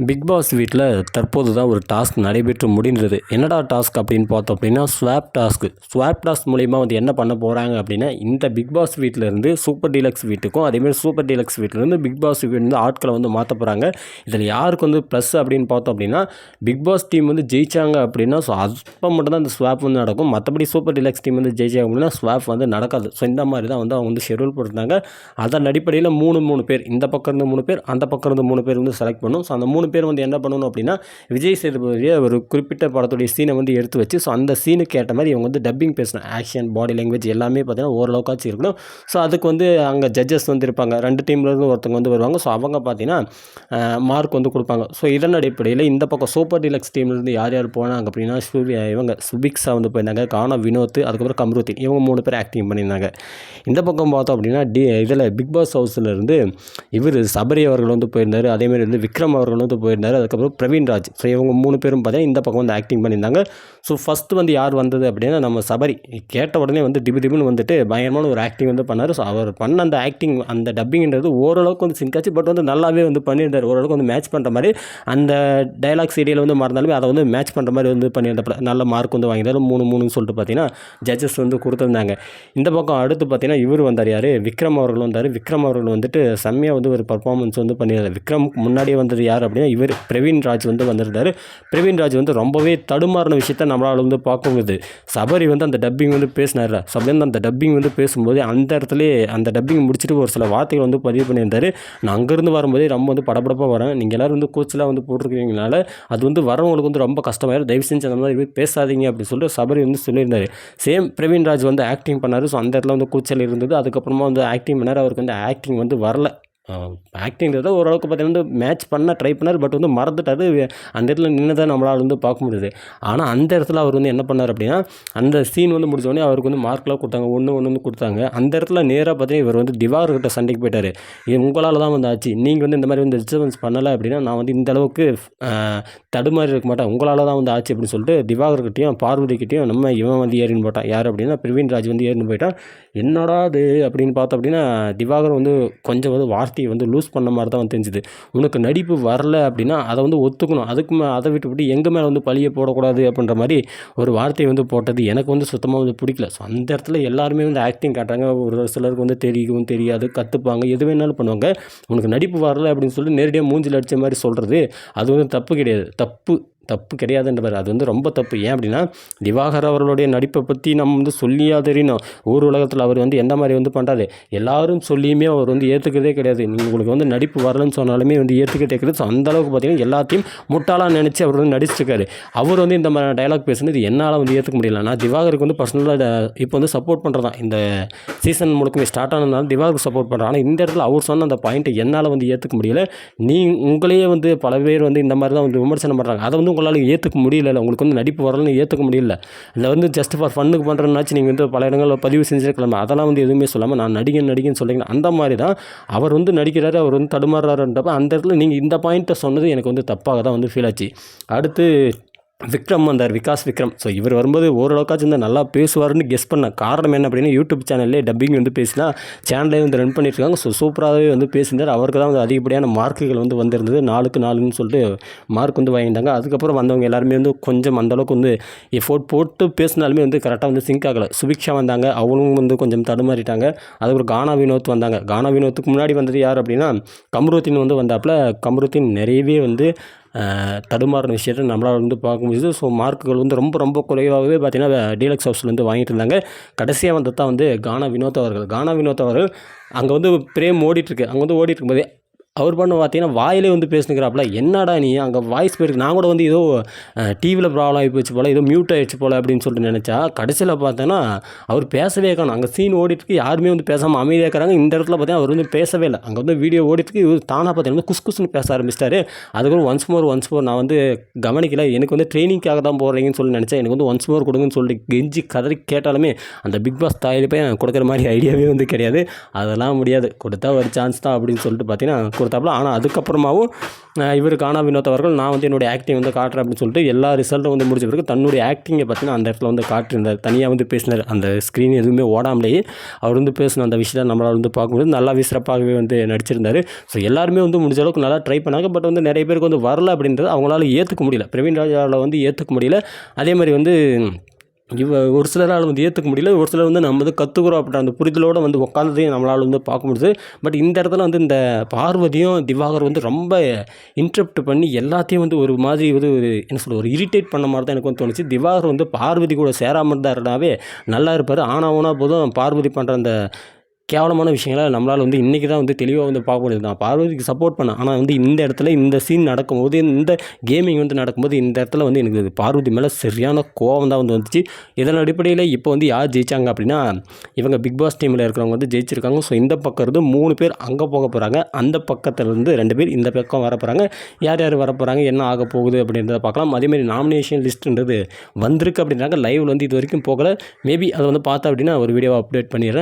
Big pass வீட்டில் தற்போது தான் ஒரு டாஸ்க் நடைபெற்று முடிந்தது. என்னடா டாஸ்க் அப்படின்னு பார்த்தோம் அப்படின்னா ஸ்வாப் டாஸ்க்கு. ஸ்வாப் டாஸ்க் மூலிமா வந்து என்ன பண்ண போகிறாங்க அப்படின்னா, இந்த பிக் பாஸ் வீட்டிலேருந்து சூப்பர் டீலக்ஸ் வீட்டுக்கும், அதேமாதிரி சூப்பர் டீலக்ஸ் வீட்டிலேருந்து பிக் பாஸ் வீட்டிலேருந்து ஆட்களை வந்து மாற்ற போகிறாங்க. இதில் யாருக்கு வந்து ப்ளஸ் அப்படின்னு பார்த்தோம் அப்படின்னா, பிக் பாஸ் டீம் வந்து ஜெயித்தாங்க அப்படின்னா ஸோ அப்போ மட்டும்தான் இந்த ஸ்வாப் வந்து நடக்கும். மற்றபடி சூப்பர் டீலக்ஸ் டீம் வந்து ஜெயிச்சாங்க அப்படின்னா ஸ்வாப் வந்து நடக்காது. ஸோ இந்த மாதிரி தான் வந்து அவங்க வந்து ஷெடியூல் போட்டிருந்தாங்க. அதன் அடிப்படையில் மூணு பேர், இந்த பக்கம் இருந்து 3 பேர், அந்த பக்கம் இருந்து 3 பேர் வந்து செலக்ட் பண்ணும். ஸோ அந்த 3 பேர் வந்து என்ன பண்ணணும் அப்படின்னா, விஜய் சேதுபதியை ஒரு குறிப்பிட்ட படத்துடைய சீனை வந்து எடுத்து வச்சு ஸோ அந்த சீனுக்கு ஏற்ற மாதிரி இவங்க வந்து டப்பிங் பேசணும். ஆக்ஷன், பாடி லாங்குவேஜ் எல்லாமே பார்த்தீங்கன்னா ஓரளவுக்காச்சும் இருக்கணும். ஸோ அதுக்கு வந்து அங்கே ஜட்ஜஸ் வந்து இருப்பாங்க. 2 டீம்லேருந்து ஒருத்தவங்க வந்து வருவாங்க. ஸோ அவங்க பார்த்தீங்கன்னா மார்க் வந்து கொடுப்பாங்க. ஸோ இதன் அடிப்படையில் இந்த பக்கம் சூப்பர் டீலக்ஸ் டீம்லேருந்து யார் யார் போனாங்க அப்படின்னா, இவங்க சுபிக்ஷா வந்து போயிருந்தாங்க, கானா வினோத், அதுக்கப்புறம் கம்ருதீன், இவங்க 3 பேர் ஆக்டிங் பண்ணியிருந்தாங்க. இந்த பக்கம் பார்த்தோம் அப்படின்னா இதில் பிக் பாஸ் ஹவுஸ்லேருந்து இவர் சபரி அவர்கள் வந்து போயிருந்தார். அதேமாதிரி வந்து விக்ரம் அவர்கள் வந்து போயிருந்தார். அதுக்கப்புறம் பிரவீன் ராஜ். ஸோ இவங்க 3 பேரும் பார்த்தீங்கன்னா இந்த பக்கம் வந்து ஆக்டிங் பண்ணியிருந்தாங்க. ஸோ ஃபஸ்ட்டு வந்து யார் வந்தது அப்படின்னா நம்ம சபரி. கேட்ட உடனே வந்து திபுன்னு வந்துட்டு பயங்கரமான ஒரு ஆக்டிங் வந்து பண்ணார். ஸோ அவர் பண்ண அந்த ஆக்டிங், அந்த டப்பிங்கிறது ஓரளவுக்கு வந்து சிங்காச்சு. பட் வந்து நல்லாவே வந்து பண்ணியிருந்தார். ஓரளவுக்கு வந்து மேட்ச் பண்ணுற மாதிரி அந்த டைலாக் சீரியல் வந்து மறந்தாலுமே அதை வந்து மேட்ச் பண்ணுற மாதிரி வந்து பண்ணியிருந்தப்ப நல்ல மார்க் வந்து வாங்கியிருந்தாலும் 3-3ன்னு சொல்லிட்டு பார்த்தீங்கன்னா ஜட்ஜஸ் வந்து கொடுத்துருந்தாங்க. இந்த பக்கம் அடுத்து பார்த்தீங்கன்னா இவர் வந்தார், யார், விக்ரம் அவர்கள் வந்தார். விக்ரம் அவர்கள் வந்துட்டு செம்மையாக வந்து ஒரு பர்ஃபார்மன்ஸ் வந்து பண்ணியிருந்தார். விக்ரமுக்கு முன்னாடியே வந்தது யார் அப்படின்னா இவர் பிரவீன் ராஜ் வந்து வந்திருந்தார். பிரவீன் ராஜ் வந்து ரொம்பவே தடுமாறின விஷயத்தை நம்மளால் வந்து பார்க்க முடியுது. சபரி வந்து அந்த டப்பிங் வந்து பேசினார். ஸோ அப்படியே அந்த டப்பிங் வந்து பேசும்போது அந்த இடத்துலேயே அந்த டப்பிங் முடிச்சுட்டு ஒரு சில வார்த்தைகள் வந்து பதிவு பண்ணியிருந்தார். நான் அங்கேருந்து வரும்போதே ரொம்ப வந்து படபடப்பாக வரேன். நீங்கள் எல்லோரும் வந்து கோச்செலாம் வந்து போட்டிருக்கீங்கனால அது வந்து வரவங்களுக்கு வந்து ரொம்ப கஷ்டமாயிடும். தயவு செஞ்சு அந்த மாதிரி பேசாதீங்க அப்படின்னு சொல்லிட்டு சபரி வந்து சொல்லியிருந்தார். சேம் பிரவீன் ராஜ் வந்து ஆக்டிங் பண்ணார். ஸோ அந்த இடத்துல வந்து கூச்சல் இருந்தது. அதுக்கப்புறமா வந்து ஆக்டிங் பண்ணார். அவருக்கு வந்து ஆக்டிங் வந்து வரல. ஆக்டிங்கிறத ஓரளவுக்கு பார்த்தீங்கன்னா வந்து மேட்ச் பண்ண ட்ரை பண்ணார். பட் வந்து மறந்துட்டார். அந்த இடத்துல நின்று தான் நம்மளால் வந்து பார்க்க முடியுது. ஆனால் அந்த இடத்துல அவர் வந்து என்ன பண்ணார் அப்படின்னா, அந்த சீன் வந்து முடிஞ்சோடனே அவருக்கு வந்து மார்க்லாம் கொடுத்தாங்க. 1 வந்து கொடுத்தாங்க. அந்த இடத்துல நேராக பார்த்தீங்கன்னா இவர் வந்து திவாகர்கிட்ட சண்டைக்கு போயிட்டார். உங்களால் தான் வந்து ஆச்சு. நீங்கள் வந்து இந்த மாதிரி வந்து டிஸ்டர்பன்ஸ் பண்ணலை அப்படின்னா நான் வந்து இந்த அளவுக்கு தடுமாறி இருக்க மாட்டேன். உங்களால் தான் வந்து ஆச்சு அப்படின்னு சொல்லிட்டு திவாகர்கிட்டையும் பார்வதிக்கிட்டையும் இவன் வந்து ஏறின்னு போட்டான். யார் அப்படின்னா பிரவீன் ராஜ் வந்து ஏறின்னு போயிட்டான். என்னடா அது அப்படின்னு பார்த்தோம் அப்படின்னா திவாகர் வந்து கொஞ்சம் வந்து வார்த்தையை வந்து லூஸ் பண்ண மாதிரி தான் வந்து தெரிஞ்சுது. உனக்கு நடிப்பு வரல அப்படின்னா அதை வந்து ஒத்துக்கணும். அதை விட்டு எங்கள் மேலே வந்து பழியை போடக்கூடாது அப்படின்ற மாதிரி ஒரு வார்த்தையை வந்து போட்டது எனக்கு வந்து சுத்தமாக வந்து பிடிக்கல. ஸோ அந்த இடத்துல எல்லாருமே வந்து ஆக்டிங் காட்டுறாங்க. ஒரு சிலருக்கு வந்து தெரியும், தெரியாது, கற்றுப்பாங்க, எது வேணாலும் பண்ணுவாங்க. உனக்கு நடிப்பு வரல அப்படின்னு சொல்லி நேரடியாக மூஞ்சில் அடித்த மாதிரி சொல்கிறது அது வந்து தப்பு கிடையாது. தப்பு கிடையாதுன்றவர். அது வந்து ரொம்ப தப்பு. ஏன் அப்படின்னா திவாகர் அவர்களுடைய நடிப்பை பற்றி நம்ம வந்து சொல்லியா தெரியணும். ஊர் உலகத்தில் அவர் வந்து எந்த மாதிரி வந்து பண்ணுறாரு, எல்லாரும் சொல்லியுமே அவர் வந்து ஏற்றுக்கிறதே கிடையாது. உங்களுக்கு வந்து நடிப்பு வரலன்னு சொன்னாலுமே வந்து ஏற்றுக்கிட்டே கிடையாது. ஸோ அந்தளவுக்கு பார்த்தீங்கன்னா எல்லாத்தையும் முட்டாளாக நினச்சி அவர் வந்து நடிச்சிருக்காரு. அவர் வந்து இந்த மாதிரி டைலாக் பேசுனது என்னால் வந்து ஏற்றுக்க முடியல. நான் திவாகருக்கு வந்து பர்சனலாக இப்போ வந்து சப்போர்ட் பண்ணுறதான். இந்த சீசன் முழுக்கமே ஸ்டார்ட் ஆனதுனால திவாகருக்கு சப்போர்ட் பண்ணுறேன். ஆனால் இந்த இடத்துல அவர் சொன்ன அந்த பாயிண்ட்டை என்னால் வந்து ஏற்றுக்க முடியல. உங்களையே வந்து பல பேர் வந்து இந்த மாதிரி தான் வந்து விமர்சனம் பண்ணுறாங்க. அதை வந்து உங்களால் ஏற்றுக்க முடியல. உங்களுக்கு வந்து நடிப்பு வரலன்னு ஏற்றுக்க முடியல. இல்லை வந்து ஜஸ்ட் ஃபார் ஃபன்னுக்கு பண்ணுறேன்னாச்சு நீங்கள் வந்து பல இடங்களில் பதிவு செஞ்சுருக்கலாம். அதெல்லாம் வந்து எதுவுமே சொல்லாமல் நான் நடிகன் சொல்லிங்கன்னா அந்த மாதிரி தான் அவர் வந்து நடிக்கிறாரு. அவர் வந்து தடுமாறுறாருன்றப்ப அந்த இடத்துல நீங்கள் இந்த பாயிண்ட்டை சொன்னது எனக்கு வந்து தப்பாக தான் வந்து ஃபீல் ஆச்சு. அடுத்து விக்ரம் வந்தார், விக்ரம். ஸோ இவர் வரும்போது ஓரளவுக்காச்சும் வந்து நல்லா பேசுவார்னு கெஸ் பண்ண காரணம் என்ன அப்படின்னா யூடியூப் சேனல்லே டப்பிங் வந்து பேசினா சேனலே வந்து ரன் பண்ணியிருக்காங்க. ஸோ சூப்பராகவே வந்து பேசியிருந்தார். அவருக்கு தான் வந்து அதிகப்படியான மார்க்குகள் வந்து வந்திருந்தது. 4க்கு 4ன்னு சொல்லிட்டு மார்க் வந்து வாங்கிட்டாங்க. அதுக்கப்புறம் வந்தவங்க எல்லாருமே வந்து கொஞ்சம் அந்தளவுக்கு வந்து எஃபோர்ட் போட்டு பேசினாலுமே வந்து கரெக்டாக வந்து சிங்க் ஆகலை. சுபிக்ஷா வந்தாங்க, அவங்களும் வந்து கொஞ்சம் தடுமாறிட்டாங்க. அதுக்கப்புறம் கானா வினோத் வந்தாங்க. கானா வினோத்துக்கு முன்னாடி வந்தது யார் அப்படின்னா கம்ருதீன் வந்து வந்தாப்புல. கம்ருதீன் நிறையவே வந்து தடுமாறின விஷயத்தை நம்மளால் வந்து பார்க்க முடியுது. ஸோ மார்க்குகள் வந்து ரொம்ப குறைவாகவே பார்த்தீங்கன்னா டீலக்ஸ் ஹவுஸில் வந்து வாங்கிட்டு இருந்தாங்க. கடைசியாக வந்து தான் வந்து கானா வினோத் அவர்கள் அங்கே வந்து பிரேம் ஓடிட்டுருக்கு. அங்கே வந்து ஓடிட்டுருக்கும்போதே அவர் பண்ண பார்த்தீங்கன்னா வாயிலே வந்து பேசுனுக்கிறாப்புல. என்னடா நீ அங்கே வாய்ஸ் போயிருக்கு. நான் கூட வந்து ஏதோ டிவியில் ப்ராப்ளம் ஆகி போச்சு போல், ஏதோ மியூட் ஆகிடுச்சு போல் அப்படின்னு சொல்லிட்டு நினச்சா கடைசியில் பார்த்தோன்னா அவர் பேசவே காணும். அங்கே சீன் ஓடிட்டுருக்கு, யாருமே வந்து பேசாமல் அமைதியாக இருக்கிறாங்க. இந்த இடத்துல பார்த்தீங்கன்னா அவர் வந்து பேசவே இல்லை. அங்கே வந்து வீடியோ ஓடிட்டுருக்கு. இவர் தானாக பார்த்தீங்கன்னா குஸ்குஸ்னு பேச ஆரம்பிச்சிட்டாரு. அதுக்கப்புறம் ஒன்ஸ் மோர் நான் வந்து கவனிக்கல. எனக்கு வந்து ட்ரைனிங்காக தான் போடுறீங்கன்னு சொல்லி நினச்சேன். எனக்கு வந்து ஒன்ஸ் மோர் கொடுங்கன்னு சொல்லிட்டு கெஞ்சி கதறி கேட்டாலுமே அந்த பிக் பாஸ் தாயில் போய் கொடுக்குற மாதிரி ஐடியாவே வந்து கிடையாது. அதெல்லாம் முடியாது, கொடுத்தா ஒரு சான்ஸ் தான் அப்படின்னு சொல்லிட்டு பார்த்தீங்கன்னா கொடுத்தாப்புல. ஆனால் அதுக்கப்புறமாவும் இவர் கானா வினோத் அவர்கள் நான் வந்து என்னுடைய ஆக்டிங் வந்து காட்டுறேன் அப்படின்னு சொல்லிட்டு எல்லா ரிசல்ட்டும் வந்து முடிச்ச பிறகு தன்னுடைய ஆக்டிங்கை பார்த்தீங்கன்னா அந்த இடத்துல வந்து காட்டியிருந்தார். தனியாக வந்து பேசினார். அந்த ஸ்க்ரீன் எதுவுமே ஓடாமலேயே அவர் வந்து பேசின அந்த விஷயத்தை நம்மளால் வந்து பார்க்கும்போது நல்லாவே சிறப்பாகவே வந்து நடிச்சிருந்தார். ஸோ எல்லாருமே வந்து முடிஞ்ச அளவுக்கு நல்லா ட்ரை பண்ணாங்க. பட் வந்து நிறைய பேருக்கு வந்து வரல அப்படின்றது அவங்களால ஏற்றுக்க முடியல. பிரவீன் ராஜாவால் வந்து ஏற்றுக்க முடியல. அதே மாதிரி வந்து ஒரு சிலரால் வந்து ஏற்றுக்க முடியல. ஒரு சிலர் வந்து நம்ம வந்து கற்றுக்குறோம் அப்படின்ற அந்த புரிதலோடு வந்து உட்காந்ததையும் நம்மளால் வந்து பார்க்க முடியுது. பட் இந்த இடத்துல வந்து இந்த பார்வதியும் திவாகர் வந்து ரொம்ப இன்டரப்ட் பண்ணி எல்லாத்தையும் வந்து ஒரு மாதிரி வந்து ஒரு என்ன சொல்ல ஒரு இரிட்டேட் பண்ண மாதிரி தான் எனக்கு வந்து தோணுச்சு. திவாகர் வந்து பார்வதி கூட சேராமல் இருந்தாருனாவே நல்லா இருப்பார். ஆனால் ஊனா போதும் பார்வதி பண்ணுற அந்த கேவலமான விஷயங்களை நம்மளால் வந்து இன்றைக்கி தான் வந்து தெளிவாக வந்து பார்க்க முடியுது. நான் பார்வதிக்கு சப்போர்ட் பண்ணேன். ஆனால் வந்து இந்த இடத்துல இந்த சீன் நடக்கும்போது இந்த கேமிங் வந்து நடக்கும்போது இந்த இடத்துல வந்து எனக்கு பார்வதி மேலே சரியான கோவம் தான் வந்து வந்துச்சு. இதன் அடிப்படையில் இப்போ வந்து யார் ஜெயித்தாங்க அப்படின்னா இவங்க பிக் பாஸ் டீமில் இருக்கிறவங்க வந்து ஜெயிச்சிருக்காங்க. ஸோ இந்த பக்கம் இருந்து 3 பேர் அங்கே போக போகிறாங்க. அந்த பக்கத்துலேருந்து 2 பேர் இந்த பக்கம் வர போகிறாங்க. யார் யார் வர போகிறாங்க, என்ன ஆக போகுது அப்படின்றத பார்க்கலாம். அதேமாதிரி நாமினேஷன் லிஸ்ட்டுன்றது வந்திருக்கு அப்படின்றாங்க. லைவில் வந்து இது வரைக்கும் போகலை. மேபி அதை வந்து பார்த்தா அப்படின்னா ஒரு வீடியோவை அப்டேட் பண்ணிடுறேன்.